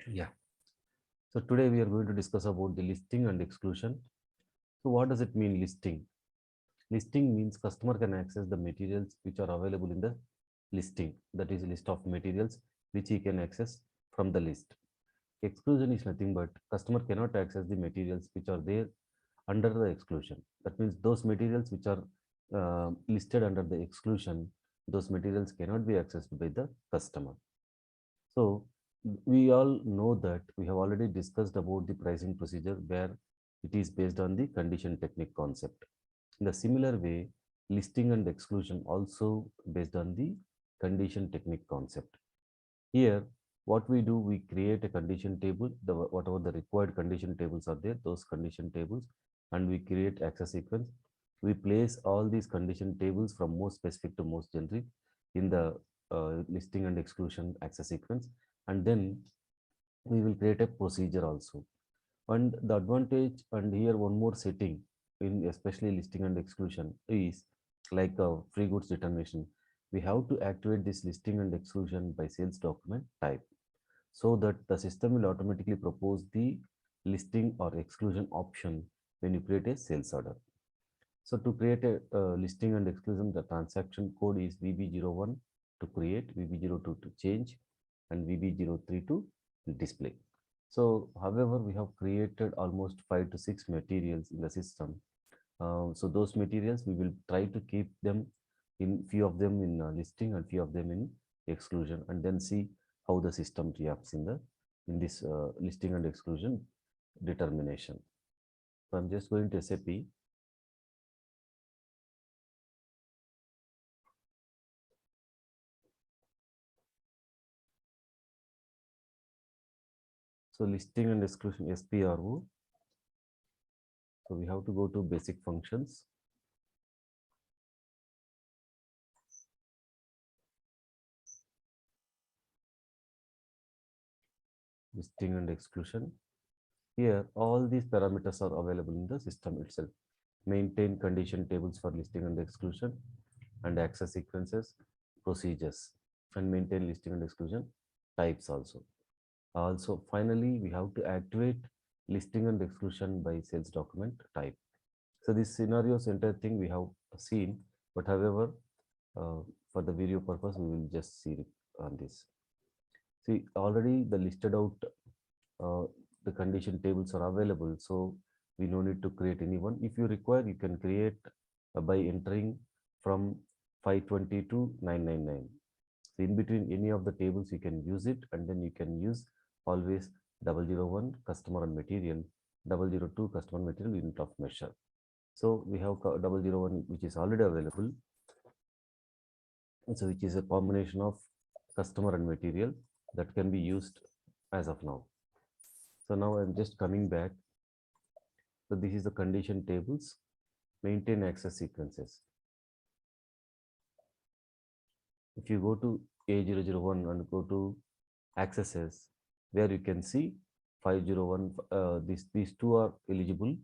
Yeah. So today we are going to discuss about the listing and exclusion. So what does it mean listing? Listing means customer can access the materials which are available in the listing. That is a list of materials which he can access from the list. Exclusion is nothing but customer cannot access the materials which are there under the exclusion. That means those materials which are listed under the exclusion, those materials cannot be accessed by the customer. So we all know that we have already discussed about the pricing procedure where it is based on the condition technique concept. In the similar way, listing and exclusion also based on the condition technique concept. Here, what we do, we create a condition table, whatever the required condition tables are there, those condition tables, and we create access sequence. We place all these condition tables from most specific to most generic in the listing and exclusion access sequence, and then we will create a procedure also. And the advantage, and here one more setting in especially listing and exclusion is like a free goods determination. We have to activate this listing and exclusion by sales document type so that the system will automatically propose the listing or exclusion option when you create a sales order. So to create a listing and exclusion, the transaction code is VB01 to create, VB02 to change, and VB03 to display. So, however, we have created almost 5 to 6 materials in the system. So those materials we will try to keep them in few of them in listing and few of them in exclusion, and then see how the system reacts in this listing and exclusion determination. So I'm just going to SAP. So listing and exclusion SPRO. So we have to go to basic functions. Listing and exclusion. Here, all these parameters are available in the system itself. Maintain condition tables for listing and exclusion, and access sequences, procedures, and maintain listing and exclusion types also. Also, finally, we have to activate listing and exclusion by sales document type. So this scenarios entire thing we have seen, but however, uh, for the video purpose, we will just see it on this. See, already the listed out uh, the condition tables are available, so we no need to create any one. If you require, you can create by entering from 520 to 999. So in between any of the tables, you can use it, and then you can use always 001 customer and material, 002 customer material unit of measure. So we have 001 which is already available, so which is a combination of customer and material that can be used as of now. So now I'm just coming back. So this is the condition tables, maintain access sequences. If you go to A001 and go to accesses, where you can see 501, these two are eligible.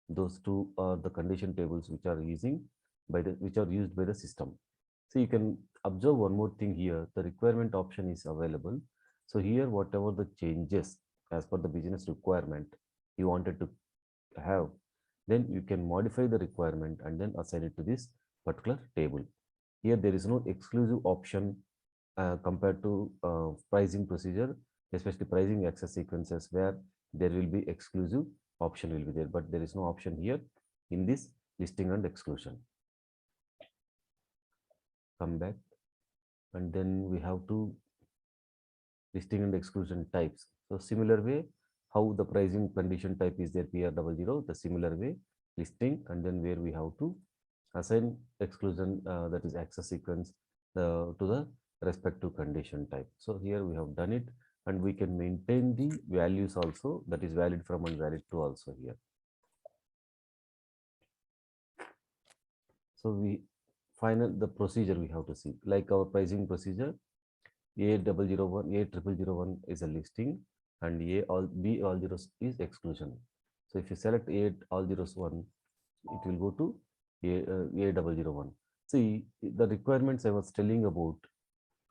Those two are the condition tables which are which are used by the system. So you can observe one more thing here. The requirement option is available. So here, whatever the changes as per the business requirement you wanted to have, then you can modify the requirement and then assign it to this particular table. Here there is no exclusive option compared to pricing procedure, especially pricing access sequences, where there will be exclusive option will be there, but there is no option here in this listing and exclusion. Come back, and then we have to listing and exclusion types. So similar way, how the pricing condition type is there PR00, the similar way listing, and then where we have to assign exclusion, that is access sequence, to the respective condition type. So here we have done it, and we can maintain the values also, that is valid from and valid to also here. So we final the procedure we have to see, like our pricing procedure. A001, A0001 is a listing, and B all zeros is exclusion. So if you select A all zeros 1, it will go to A001. See, the requirements I was telling about,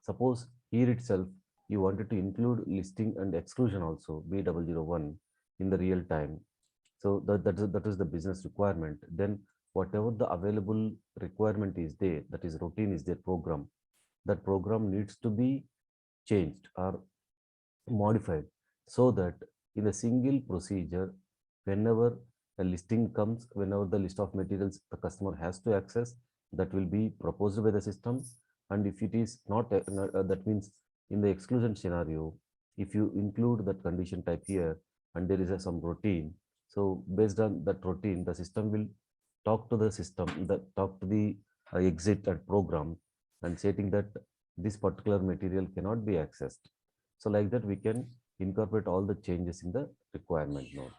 suppose here itself you wanted to include listing and exclusion also, B001, in the real time. So that is the business requirement. Then whatever the available requirement is there, that is routine is their program, that program needs to be changed or modified, so that in a single procedure, whenever a listing comes, whenever the list of materials the customer has to access, that will be proposed by the system. And if it is not, that means in the exclusion scenario, if you include that condition type here and there is some routine, so based on that routine, the system will talk to the system, that talk to the exit and program, and stating that this particular material cannot be accessed. So like that, we can incorporate all the changes in the requirement node.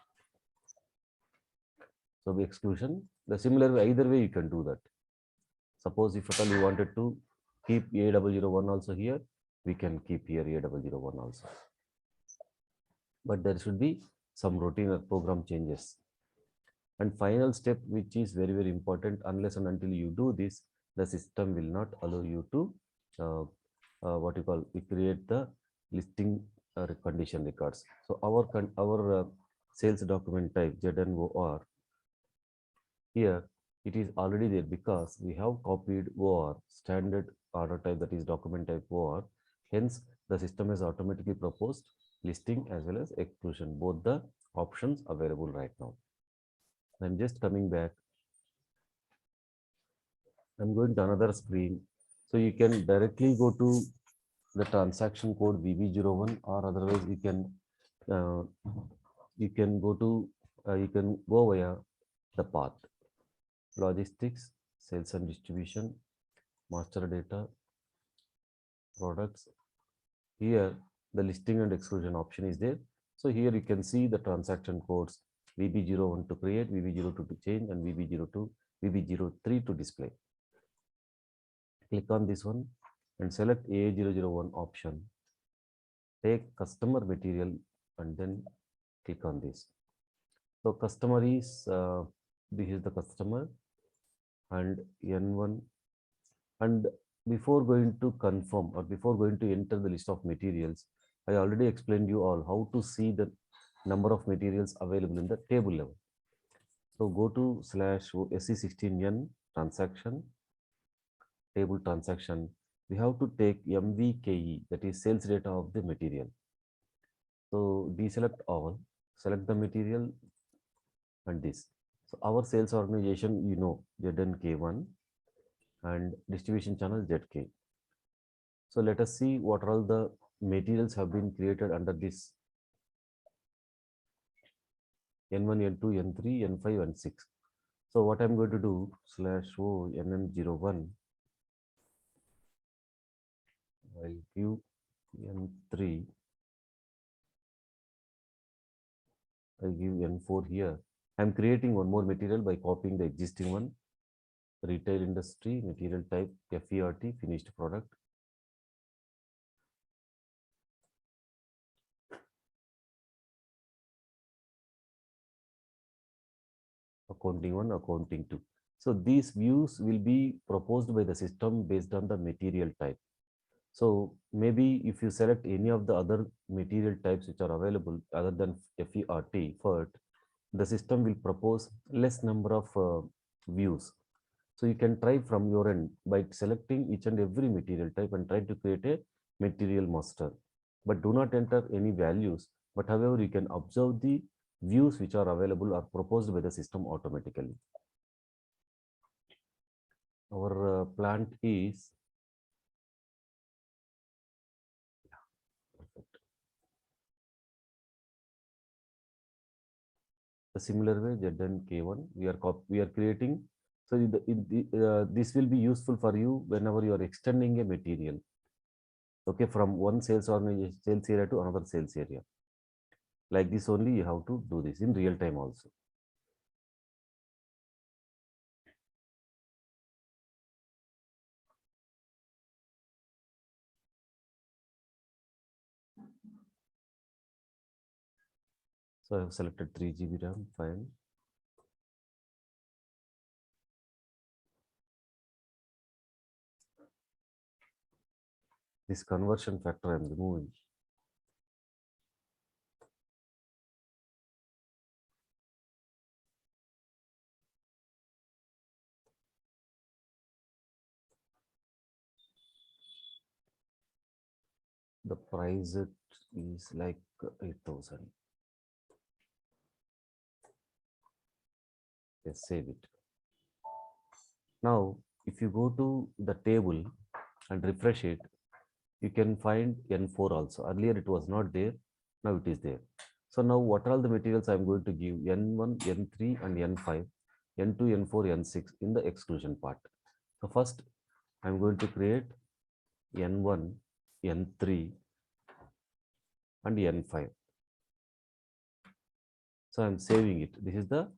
So the exclusion, the similar way, either way you can do that. Suppose if at all you wanted to keep A001 also here, we can keep here A001 also. But there should be some routine or program changes. And final step, which is very, very important, unless and until you do this, the system will not allow you to what you call, we create the listing condition records. So our sales document type ZNOR, here it is already there because we have copied OR, standard order type, that is document type OR. Hence the system has automatically proposed listing as well as exclusion, both the options available right now. I'm just coming back. I'm going to another screen. So you can directly go to the transaction code VB01, or otherwise uh, you can go to you can go via the path logistics, sales and distribution, master data, products. Here the listing and exclusion option is there. So here you can see the transaction codes VB01 to create, VB02 to change, and VB02, VB03 to display. Click on this one and select A001 option. Take customer material and then click on this. So customer is this is the customer and N1. And before going to confirm or before going to enter the list of materials, I already explained you all how to see the number of materials available in the table level. So go to /SE16N transaction, table transaction. We have to take MVKE, that is sales data of the material. So deselect all, select the material and this. So our sales organization, you know, ZNK1 and distribution channel ZK. So let us see what all the materials have been created under this N1, N2, N3, N5, and 6. So what I'm going to do, /o NM01, I'll give N3, I give N4 here. I'm creating one more material by copying the existing one. Retail industry, material type FERT, finished product. Accounting 1, accounting 2. So these views will be proposed by the system based on the material type. So maybe if you select any of the other material types which are available other than FERT, the system will propose less number of views. So you can try from your end by selecting each and every material type and try to create a material master. But do not enter any values. But however, you can observe the views which are available or proposed by the system automatically. Our plant is perfect. The similar way ZNK1 we are creating. So this will be useful for you whenever you are extending a material. Okay, from one sales organization sales area to another sales area. Like this only you have to do this in real time also. So I have selected 3 GB RAM, fine. This conversion factor I am removing. The price it is like 8,000. Yes, save it. Now, if you go to the table and refresh it, you can find N4 also. Earlier it was not there, now it is there. So now what are all the materials I am going to give? N1, N3 and N5, N2, N4, N6 in the exclusion part. So first I am going to create N1, N3 and N5. So I am saving it. This is the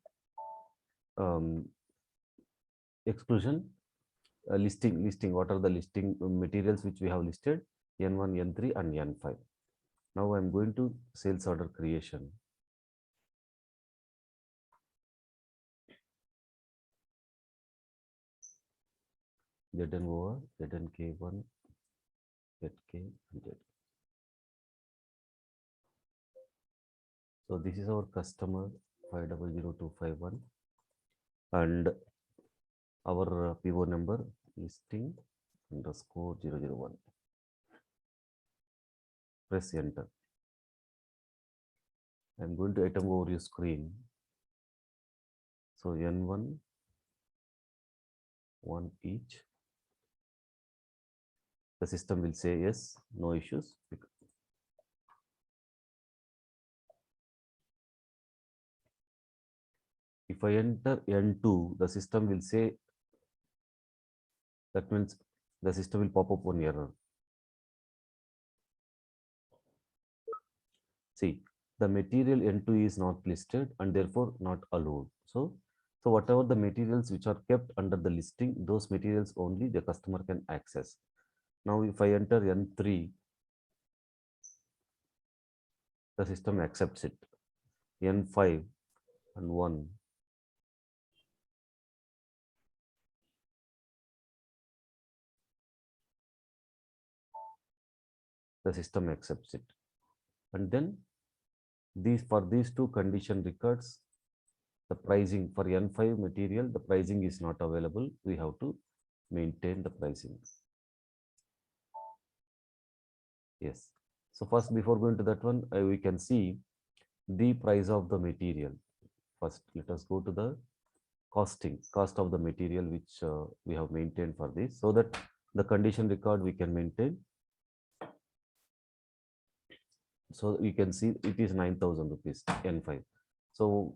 um, exclusion listing. What are the listing materials which we have listed? N1, N3 and N5. Now I'm going to sales order creation. Zn over Znk1 Zk and Z. So this is our customer 500251 and our PO number listing underscore 001. Press enter. I'm going to item overview screen. So N1 one each. The system will say yes, no issues. If I enter N2, the system will say, that means the system will pop up one error. See, the material N2 is not listed and therefore not allowed. So whatever the materials which are kept under the listing, those materials only the customer can access. Now, if I enter N3, the system accepts it. N5 and 1. The system accepts it. And then for these two condition records, the pricing for N5 material, the pricing is not available. We have to maintain the pricing. Yes. So first, before going to that one, we can see the price of the material. First, let us go to the cost of the material which we have maintained for this, so that the condition record we can maintain. So you can see it is 9,000 rupees N5. So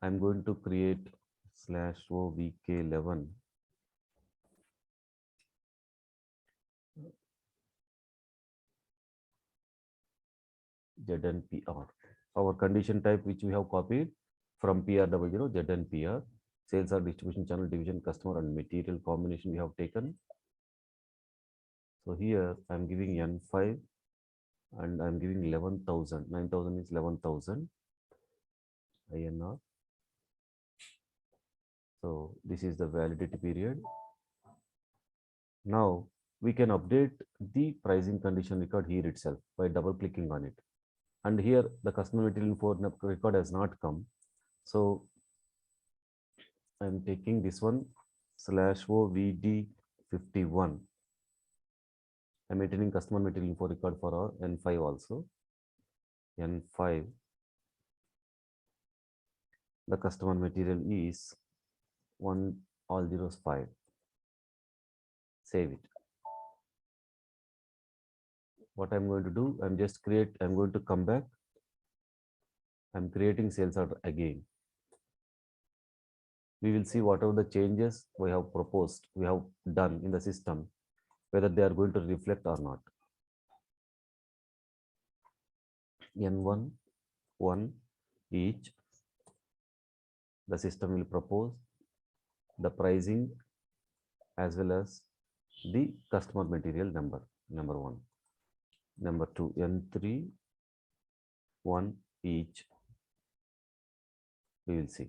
I'm going to create /o VK11 ZNPR. Our condition type which we have copied from PR00 ZNPR, sales or distribution channel division customer and material combination we have taken. So here I'm giving N5 and I'm giving 11,000. 9,000 is 11,000 INR. So this is the validity period. Now we can update the pricing condition record here itself by double clicking on it. And here the customer material info record has not come. So I'm taking this one /o VD51. I'm maintaining customer material info record for our N5 also. N5. The customer material is 1 all zeros 5. Save it. What I'm going to do, I'm going to come back. I'm creating sales order again. We will see whatever the changes we have proposed, we have done in the system, whether they are going to reflect or not. N1, 1 each. The system will propose the pricing as well as the customer material number 1. Number 2, N3, 1 each. We will see.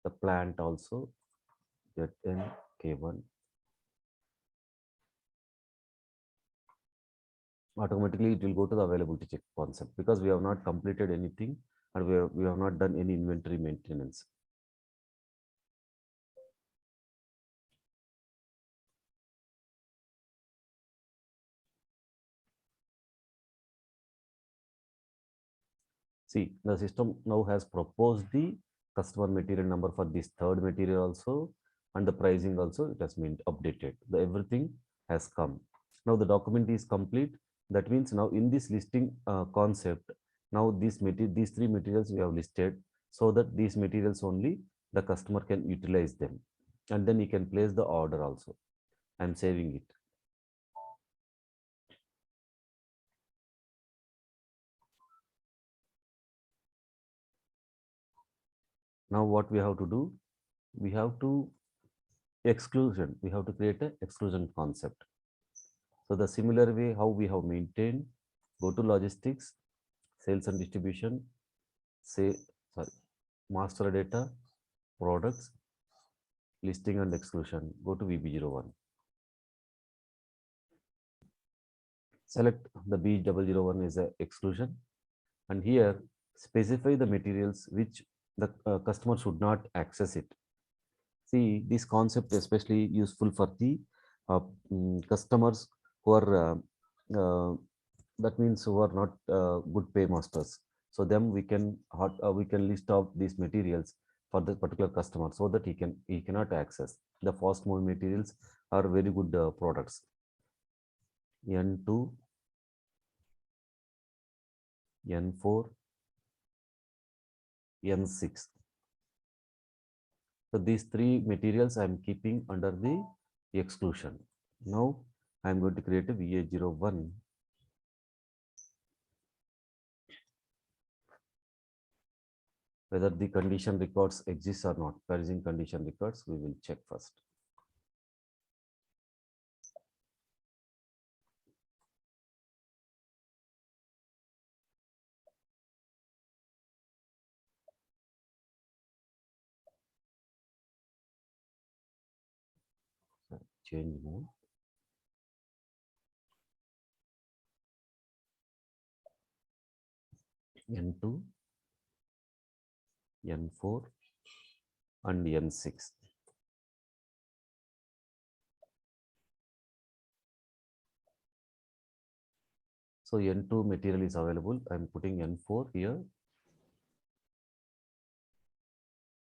The plant also, Znk1. Automatically it will go to the availability check concept because we have not completed anything and we have not done any inventory maintenance. See, the system now has proposed the customer material number for this third material also, and the pricing also it has been updated. The everything has come. Now the document is complete. That means now in this listing concept, now these three materials we have listed, so that these materials only the customer can utilize them, and then he can place the order also. I'm saving it. Now what we have to do? We have to exclusion. We have to create a exclusion concept. So the similar way how we have maintained, go to logistics, sales and distribution, say sorry, master data, products, listing and exclusion. Go to VB01. Select the B001 is a exclusion, and here specify the materials which the customer should not access it. See, this concept especially useful for the uh, customers who are that means who are not good paymasters. So them we can list out these materials for the particular customer so that he cannot access. The fast moving materials are very good products. N2, N4, N6. So these three materials I am keeping under the exclusion. Now I am going to create a VA01. Whether the condition records exist or not. Pricing condition records, we will check first. Change mode. N2, N4, and N6. So N2 material is available. I'm putting N4 here,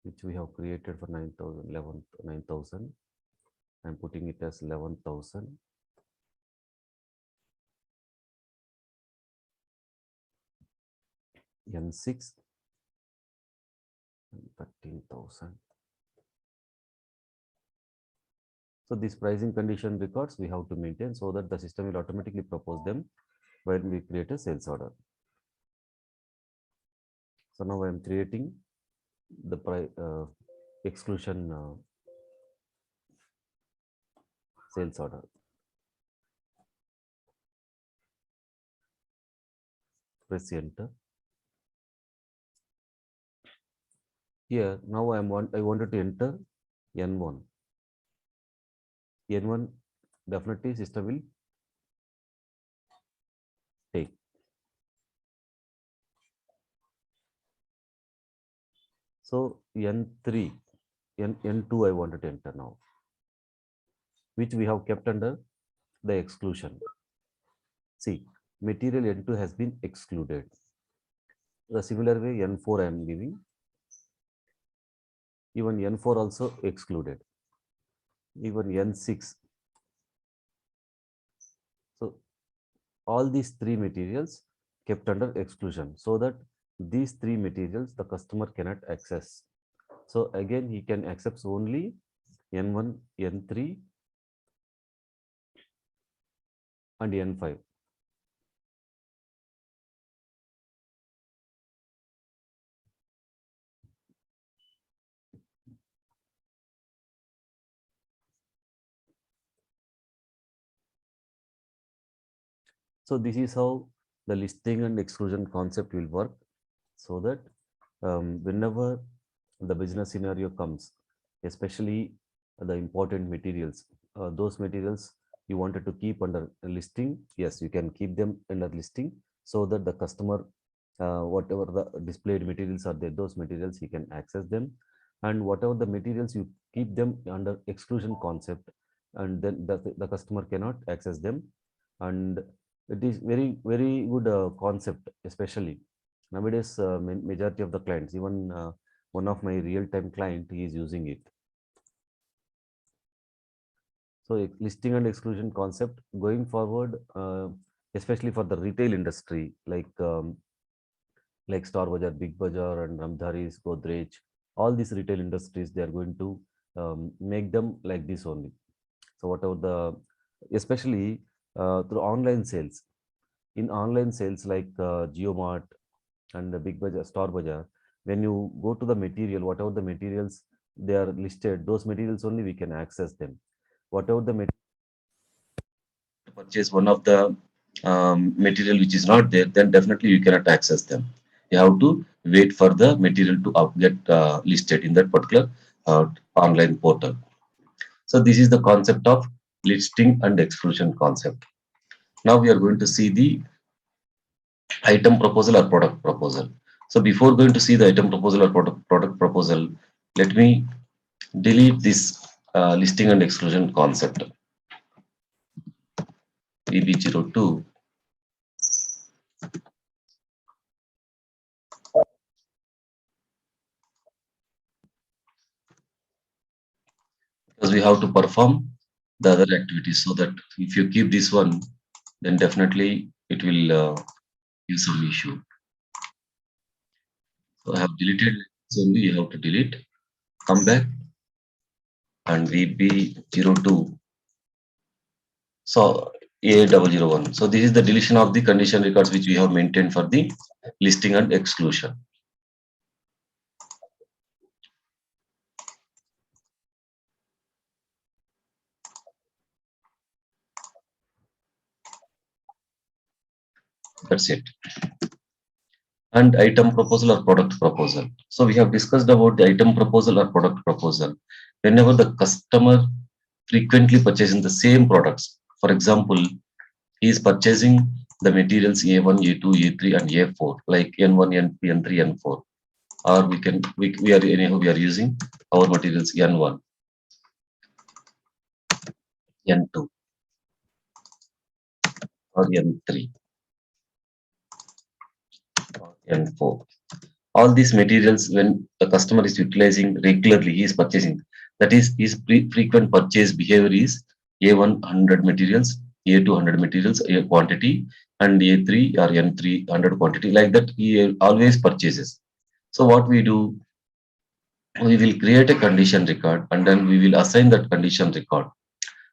which we have created for 9,000, 9,000. I'm putting it as 11,000. N6 and 13,000. So these pricing condition records we have to maintain so that the system will automatically propose them when we create a sales order. So now I am creating the exclusion sales order. Press enter. Here now I wanted to enter N1. N1 definitely system will take. So N3, N2 I wanted to enter now, which we have kept under the exclusion. See, material N2 has been excluded. The similar way N4 I am giving. Even N4 also excluded. Even N6. So all these three materials kept under exclusion so that these three materials the customer cannot access. So again he can access only N1, N3 and N5. So this is how the listing and exclusion concept will work, so that whenever the business scenario comes, especially the important materials, those materials you wanted to keep under listing, yes, you can keep them under listing so that the customer, whatever the displayed materials are there, those materials he can access them, and whatever the materials you keep them under exclusion concept, and then the customer cannot access them. And it is very good concept, especially Nowadays, majority of the clients, even one of my real-time client, he is using it. So listing and exclusion concept going forward, especially for the retail industry, like Star Bazaar, Big Bazaar, and Ramdharis, Godrej, all these retail industries, they are going to make them like this only. So whatever especially through online sales, in online sales like GeoMart and the Big Bazaar, Star Bazaar, when you go to the material, whatever the materials they are listed, those materials only we can access them. Whatever the purchase one of the material which is not there, then definitely you cannot access them. You have to wait for the material to get listed in that particular online portal. So this is the concept of listing and exclusion concept. Now we are going to see the item proposal or product proposal. So before going to see the item proposal or product proposal, let me delete this listing and exclusion concept. VB02. Because we have to perform the other activities, so that if you keep this one, then definitely it will give some issue. So I have deleted, so only you have to delete, come back, and VB02. So A001. So this is the deletion of the condition records which we have maintained for the listing and exclusion. That's it. And item proposal or product proposal. So we have discussed about the item proposal or product proposal. Whenever the customer frequently purchasing the same products, for example, he is purchasing the materials A1, A2, A3, and A4, like N1, N2, N3, N4. Or we are anyhow we are using our materials N1, N2, or N3, or N4. All these materials, when the customer is utilizing regularly, he is purchasing. That is, his frequent purchase behavior is A1 100 materials, A2 100 materials, a quantity, and A3 or N3 100 quantity. Like that, he always purchases. So what we do, we will create a condition record, and then we will assign that condition record.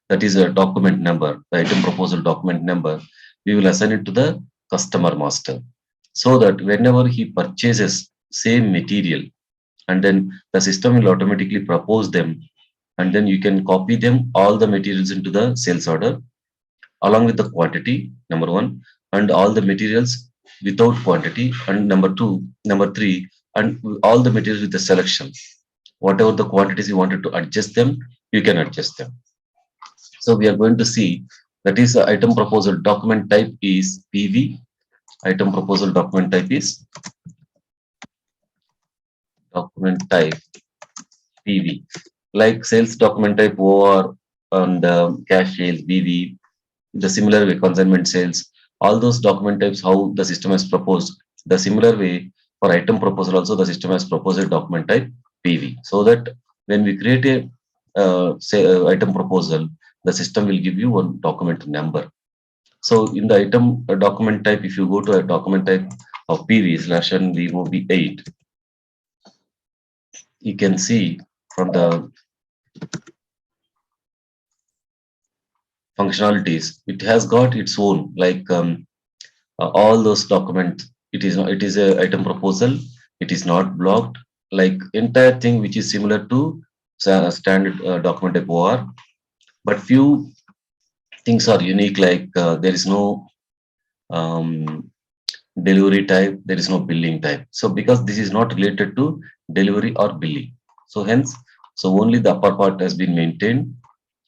That is a document number, the item proposal document number. We will assign it to the customer master, so that whenever he purchases same material, and then the system will automatically propose them, and then you can copy them all the materials into the sales order along with the quantity, number one, and all the materials without quantity, and number three, and all the materials with the selection. Whatever the quantities you wanted to adjust them, you can adjust them. So we are going to see, that is item proposal document type is PV. Item proposal document type is document type PV. Like sales document type OR, and cash sales BV, the similar way consignment sales, all those document types, how the system has proposed. The similar way for item proposal also, the system has proposed a document type PV, so that when we create a say item proposal, the system will give you one document number. So in the item document type, if you go to a document type of PV/N VB08, you can see from the functionalities, it has got its own, like all those documents. It is a item proposal. It is not blocked. Like entire thing, which is similar to standard document type OR, but few things are unique. Like there is no um, delivery type, there is no billing type. So because this is not related to delivery or billing, so hence, so only the upper part has been maintained,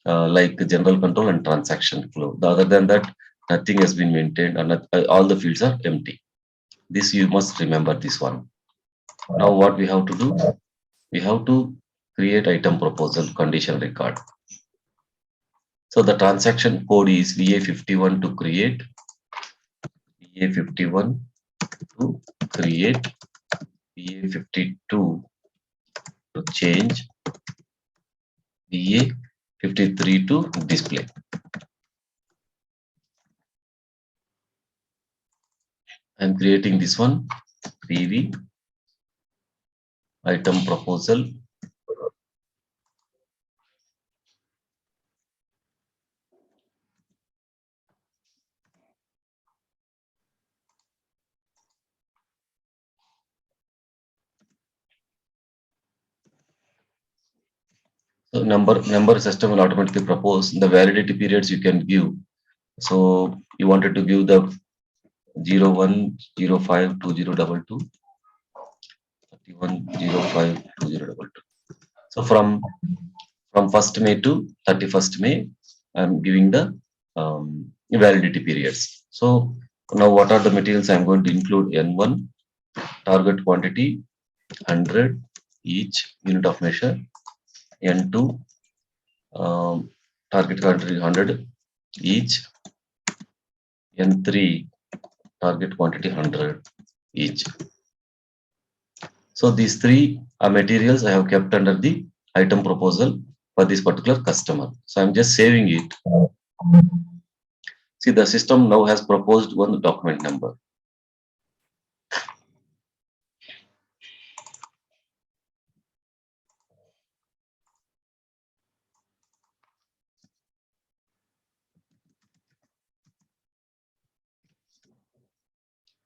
like general control and transaction flow. Other than that, nothing has been maintained, and all the fields are empty. This you must remember this one. Now what we have to do? We have to create item proposal condition record. So the transaction code is VA51 to create, VA51 to create VA52 to change VA53 to display. I'm creating this one, PV item proposal. So number system will automatically propose the validity periods you can give. So you wanted to give the 01, 05, 2022, 31, 05, 2022. So from 1st May to 31st May, I'm giving the validity periods. So now what are the materials I'm going to include? N1, target quantity 100 each unit of measure. N2, target quantity 100 each. N3, target quantity 100 each. So these three materials I have kept under the item proposal for this particular customer. So I'm just saving it. See, the system now has proposed one document number.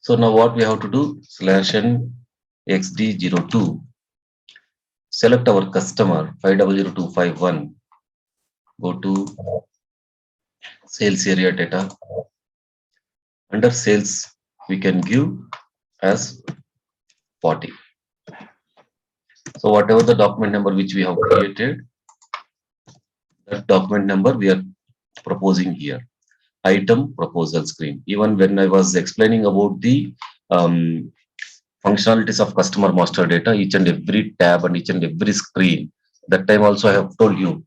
So now what we have to do, /n xd02, select our customer 500251, go to sales area data. Under sales, we can give as 40. So whatever the document number which we have created, that document number we are proposing here. Item proposal screen. Even when I was explaining about the functionalities of customer master data, each and every tab and each and every screen, that time also I have told you,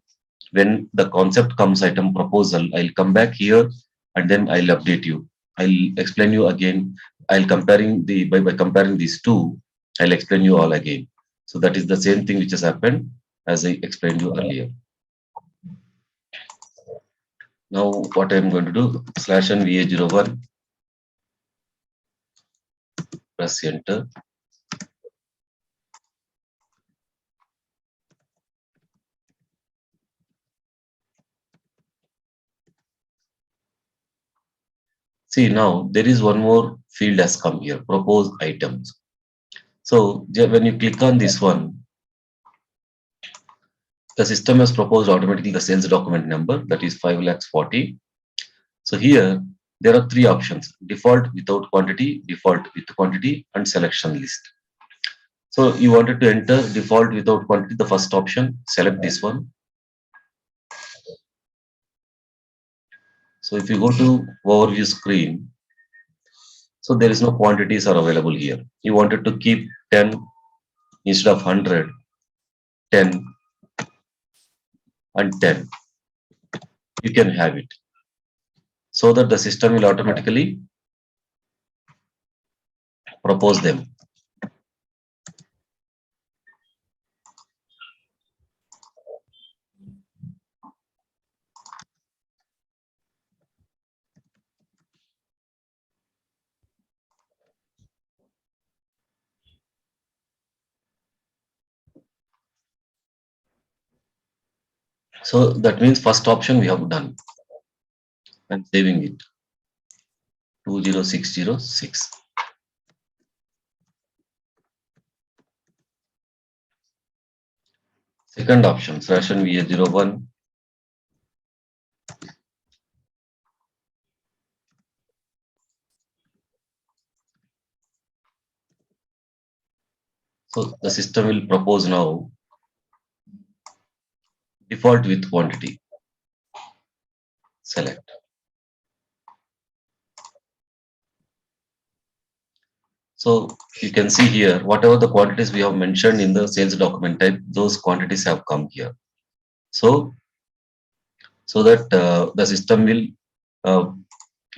when the concept comes item proposal, I'll come back here and then I'll update you. I'll explain you again. I'll comparing the by comparing these two, I'll explain you all again. So that is the same thing which has happened as I explained you earlier. Now what I'm going to do, /n VA01, press enter. See, now there is one more field has come here, propose items. So when you click on this one, the system has proposed automatically the sales document number, that is 5,40,000. So here there are three options: default, without quantity, default with quantity, and selection list. So you wanted to enter default without quantity, the first option, select this one. So if you go to overview screen, so there is no quantities are available here. You wanted to keep 10 instead of 100, 10 and 10. You can have it, so that the system will automatically propose them. So that means first option we have done. I'm saving it. 20606. Second option, /n VA01. So the system will propose now default with quantity. Select. So you can see here, whatever the quantities we have mentioned in the sales document type, those quantities have come here. So that the system will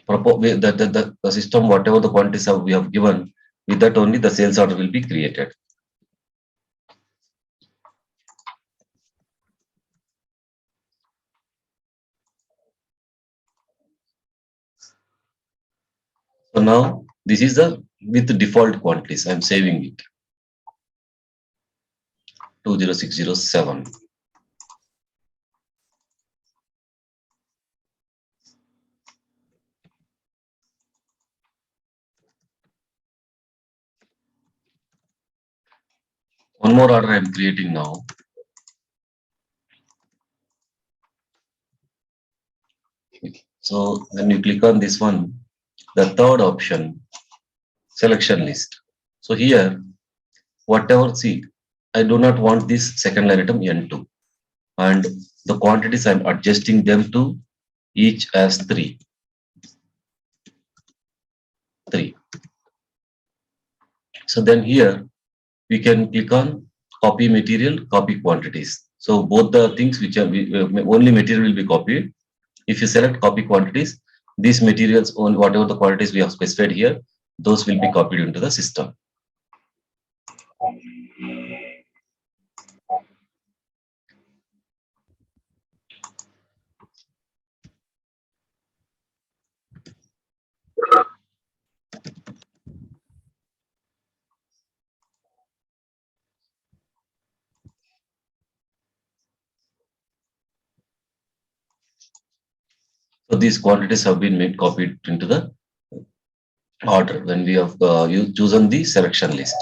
propose the system, whatever the quantities we have given, With that only the sales order will be created. So now this is the with the default quantities. I'm saving it 20607. One more order I'm creating now. So when you click on this one, the third option, selection list. So here, whatever, see, I do not want this second line item N2. And the quantities I'm adjusting them to each as 3. So then here we can click on copy material, copy quantities. So both the things which are only material will be copied. If you select copy quantities, these materials, on whatever the quantities we have specified here, those will be copied into the system. So these quantities have been made copied into the order when we have chosen the selection list.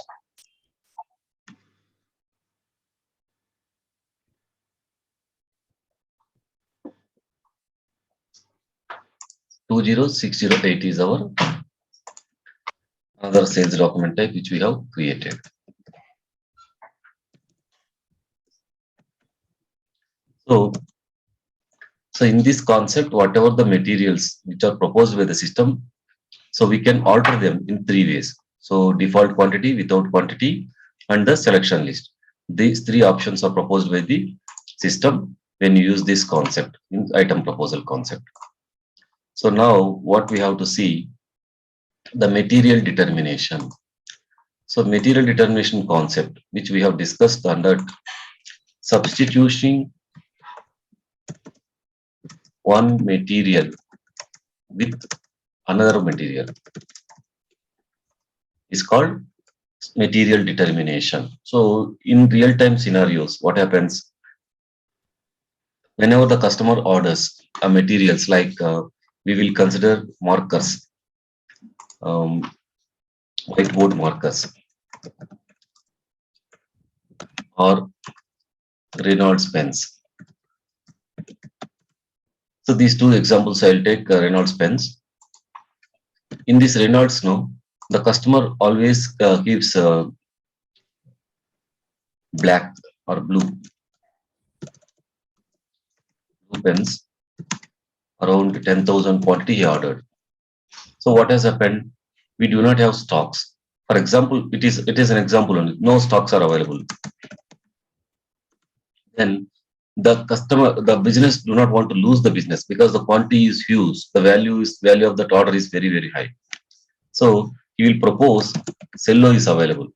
Two zero six zero eight is our another sales document type which we have created. So in this concept, whatever the materials which are proposed by the system, so we can alter them in 3 ways. So default quantity, without quantity, and the selection list. These 3 options are proposed by the system when you use this concept in item proposal concept. So now what we have to see, the material determination. So material determination concept, which we have discussed under substituting one material with another material is called material determination. So in real time scenarios, what happens whenever the customer orders materials like we will consider markers, um, whiteboard markers or Reynolds pens. So these 2 examples I'll take Reynolds pens. In this Reynolds, no, the customer always gives black or blue pens around 10,000 quantity he ordered. So what has happened? We do not have stocks. For example, it is an example only. No stocks are available. Then the business do not want to lose the business because the quantity is huge. The value of that order is very, very high. So he will propose cello is available.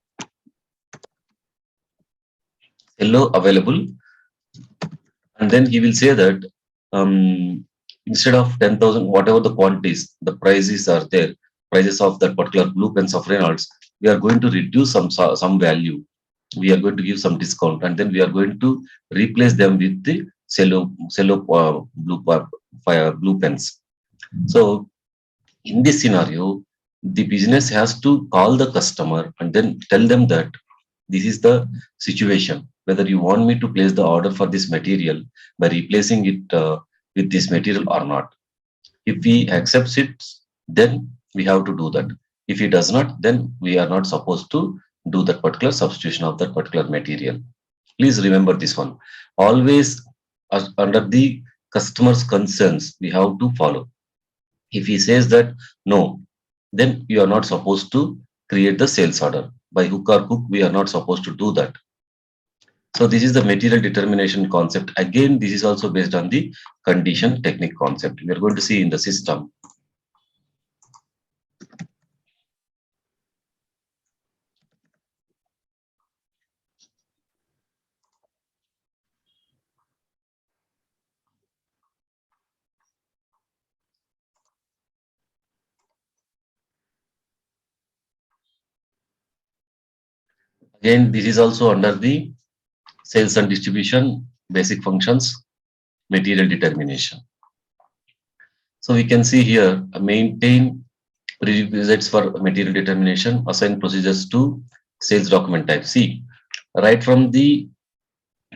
Cello available, and then he will say that instead of 10,000, whatever the quantities, the prices are there, prices of that particular blue pens of Reynolds, we are going to reduce some value. We are going to give some discount, and then we are going to replace them with the cello blue pens. So in this scenario, the business has to call the customer and then tell them that this is the situation, whether you want me to place the order for this material by replacing it with this material or not. If he accepts it, then we have to do that. If he does not, then we are not supposed to do that particular substitution of that particular material. Please remember this one. Always under the customer's concerns, we have to follow. If he says that no, then you are not supposed to create the sales order. By hook or crook, we are not supposed to do that. So this is the material determination concept. Again, this is also based on the condition technique concept. We are going to see in the system. Again, this is also under the sales and distribution, basic functions, material determination. So we can see here, maintain prerequisites for material determination, assign procedures to sales document type. See, right from the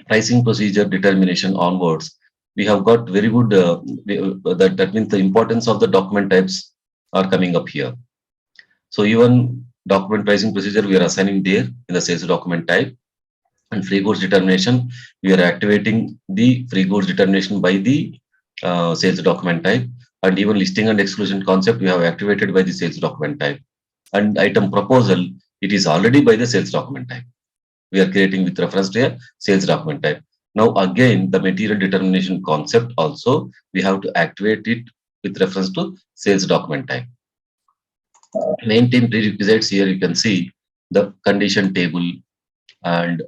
pricing procedure determination onwards, we have got very good, that means the importance of the document types are coming up here. So even document pricing procedure, we are assigning there in the sales document type. And free goods determination, we are activating the free goods determination by the sales document type. And even listing and exclusion concept, we have activated by the sales document type. And item proposal, it is already by the sales document type. We are creating with reference to a sales document type. Now again, the material determination concept also, we have to activate it with reference to sales document type. Maintain prerequisites, here you can see the condition table and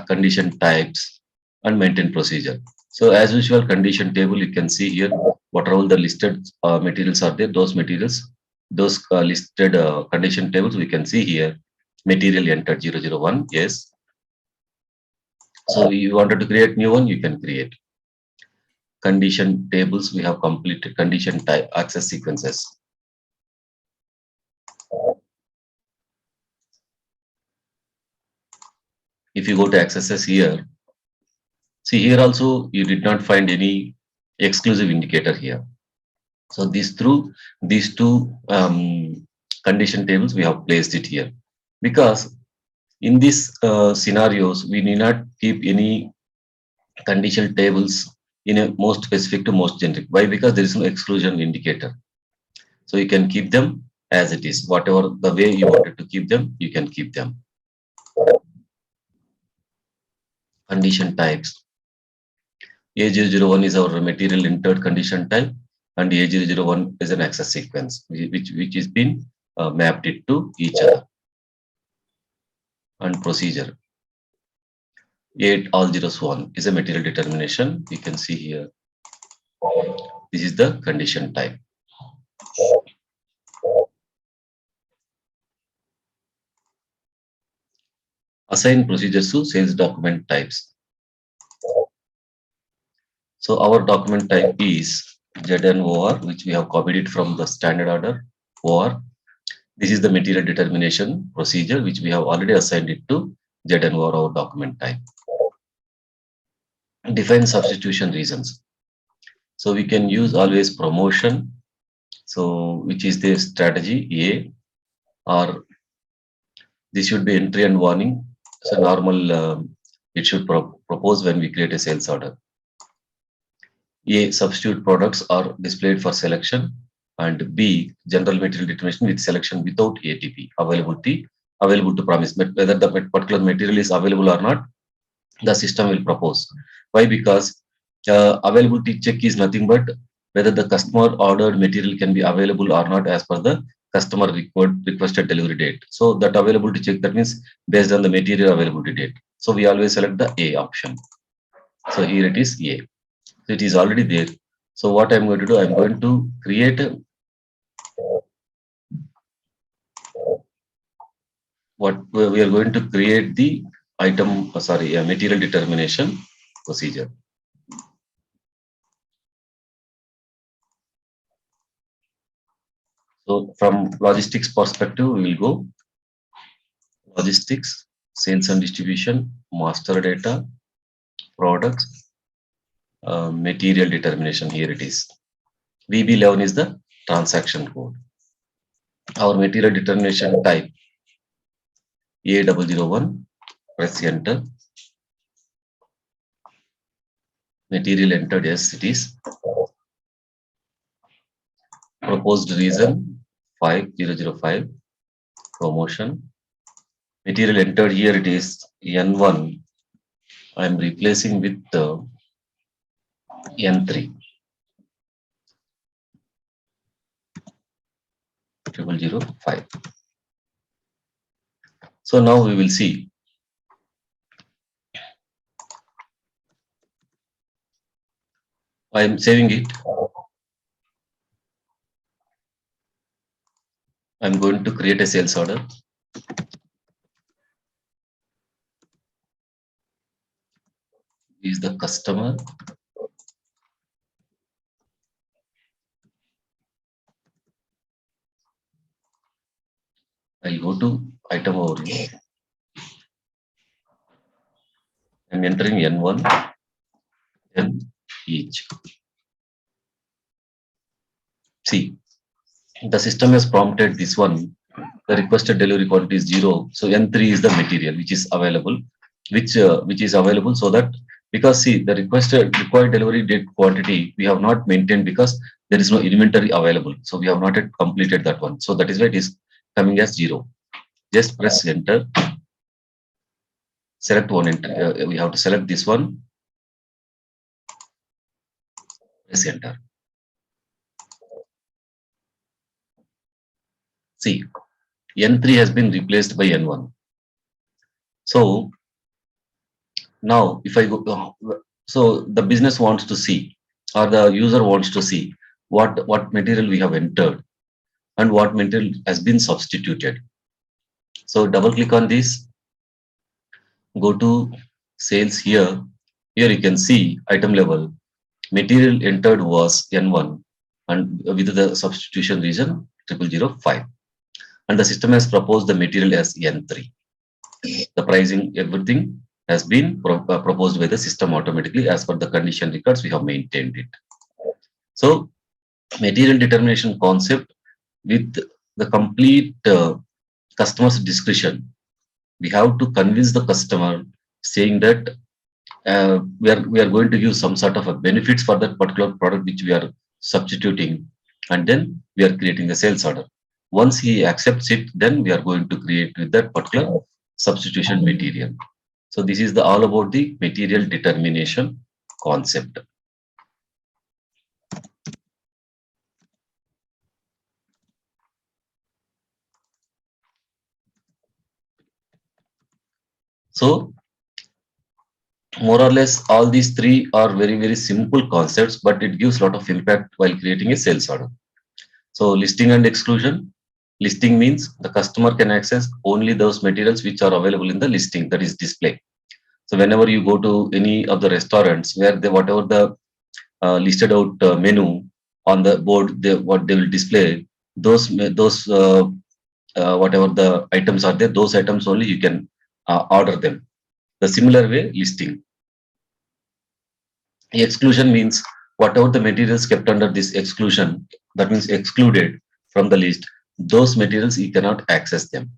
condition types and maintain procedure. So as usual, condition table, you can see here what are all the listed materials are there, those materials, those listed condition tables we can see here. Material entered 001, yes. So you wanted to create new one, you can create. Condition tables, we have completed condition type access sequences. If you go to accesses here, see here also you did not find any exclusive indicator here. So these two condition tables, we have placed it here because in these scenarios we need not keep any condition tables in a most specific to most generic. Why? Because there is no exclusion indicator. So you can keep them as it is. Whatever the way you wanted to keep them, you can keep them. Condition types. A001 is our material entered condition type, and A001 is an access sequence which is been mapped it to each other. And procedure. 8 all zeros 1 is a material determination. You can see here. This is the condition type. Assign procedures to sales document types. So our document type is ZNOR, which we have copied it from the standard order OR. This is the material determination procedure, which we have already assigned it to ZNOR, our document type. Define substitution reasons. So we can use always promotion. So which is the strategy A, or this should be entry and warning. So normal, it should propose when we create a sales order. A, substitute products are displayed for selection, and B, general material determination with selection without ATP availability, available to promise. But whether the particular material is available or not, the system will propose. Why? Because availability check is nothing but whether the customer ordered material can be available or not as per the customer requested delivery date. So that availability check, that means based on the material availability date. So we always select the A option. So here it is A. So it is already there. So what I'm going to do, I'm going to create what we are going to create the item, material determination procedure. So from logistics perspective, we will go logistics, sales and distribution, master data, products, material determination. Here it is. VB11 is the transaction code. Our material determination type A001. Press enter. Material entered, yes, it is. Proposed reason 5005. Promotion. Material entered here, it is N1. I am replacing with N3. 0005. So now we will see. I am saving it. I'm going to create a sales order. is the customer. I'll go to item overview. I'm entering N1, then each. See, the system has prompted this one. The requested delivery quantity is 0. So N3 is the material which is available, which is available so that because see the required delivery date quantity we have not maintained because there is no inventory available. So we have not yet completed that one. So that is why it is coming as 0. Just press enter. Select one enter. We have to select this one. Press enter. See, N3 has been replaced by N1. So now if I go, so the business wants to see or the user wants to see what material we have entered and what material has been substituted. So double click on this, go to sales here. Here you can see item level. Material entered was N1 and with the substitution region 0005. And the system has proposed the material as N3. The pricing, everything has been proposed by the system automatically as per the condition records we have maintained it. So material determination concept with the complete customer's discretion. We have to convince the customer saying that we are going to give some sort of a benefits for that particular product which we are substituting, and then we are creating a sales order. Once he accepts it, then we are going to create with that particular substitution material. So this is the all about the material determination concept. So more or less all these three are very simple concepts, but it gives a lot of impact while creating a sales order. So listing and exclusion. Listing means the customer can access only those materials which are available in the listing, that is display. So whenever you go to any of the restaurants where they whatever the listed out menu on the board, what they will display, those whatever the items are there, those items only you can order them. The similar way listing. Exclusion means whatever the materials kept under this exclusion, that means excluded from the list, those materials you cannot access them.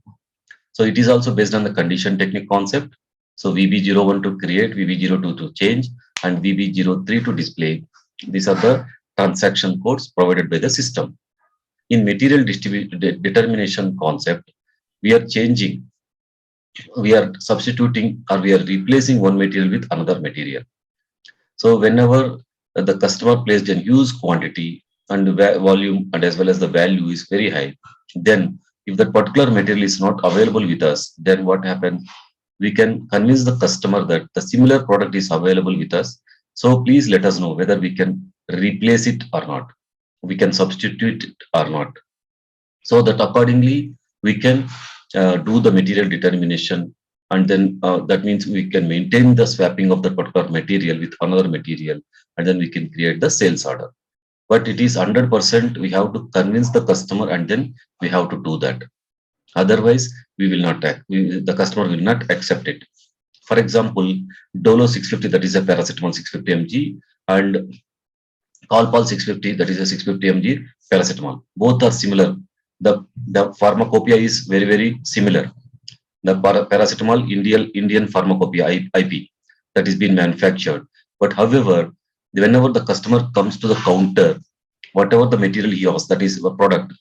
So it is also based on the condition technique concept. So VB01 to create, VB02 to change, and VB03 to display. These are the transaction codes provided by the system. In material determination concept, we are changing, we are substituting, or we are replacing one material with another material. So whenever the customer placed a huge quantity and volume and as well as the value is very high, then if that particular material is not available with us, then what happens? We can convince the customer that the similar product is available with us. So please let us know whether we can replace it or not. We can substitute it or not. So that accordingly, we can do the material determination, and then that means we can maintain the swapping of the particular material with another material, and then we can create the sales order. But it is 100% we have to convince the customer, and then we have to do that. Otherwise, we will not the customer will not accept it. For example, Dolo 650, that is a paracetamol 650 mg, and Calpol 650, that is a 650 mg paracetamol. Both are similar. The pharmacopoeia is very similar. The paracetamol Indian pharmacopoeia IP that is being manufactured. But however, whenever the customer comes to the counter, whatever the material he wants, that is a product,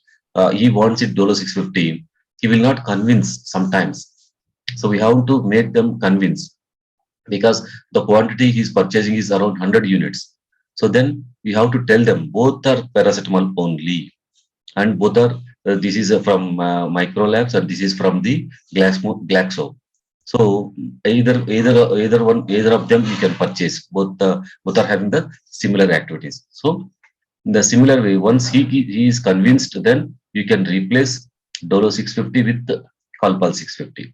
he wants it Dolo 650, he will not convince sometimes. So we have to make them convince, because the quantity he is purchasing is around 100 units. So then we have to tell them both are paracetamol only, and both are this is from Micro Labs and this is from the Glaxo. So either of them you can purchase. Both are having the similar activities. So in the similar way, once he is convinced, then you can replace Dolo 650 with Calpol 650.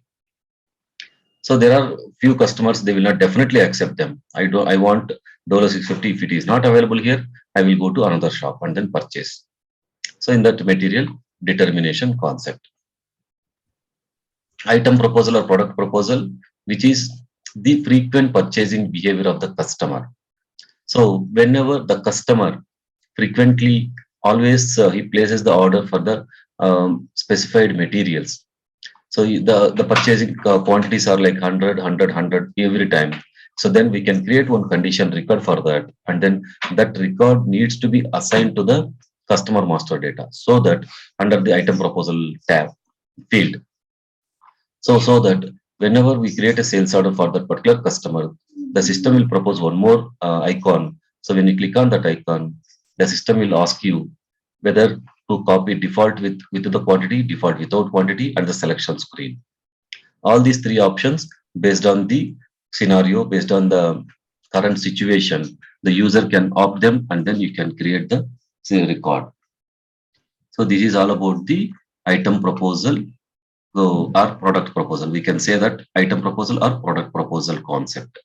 So there are few customers, they will not definitely accept them. I want $650. If it is not available here, I will go to another shop and then purchase. So in that material determination concept, item proposal or product proposal, which is the frequent purchasing behavior of the customer. So whenever the customer frequently always he places the order for the specified materials. So the purchasing quantities are like 100 every time. So then we can create one condition record for that, and then that record needs to be assigned to the customer master data, so that under the item proposal tab field. So that whenever we create a sales order for that particular customer, the system will propose one more icon. So when you click on that icon, the system will ask you whether to copy default with the quantity, default without quantity, and the selection screen. All these three options based on the scenario, based on the current situation, the user can opt them, and then you can create the say, record. So this is all about the item proposal. So our product proposal, we can say that item proposal or product proposal concept.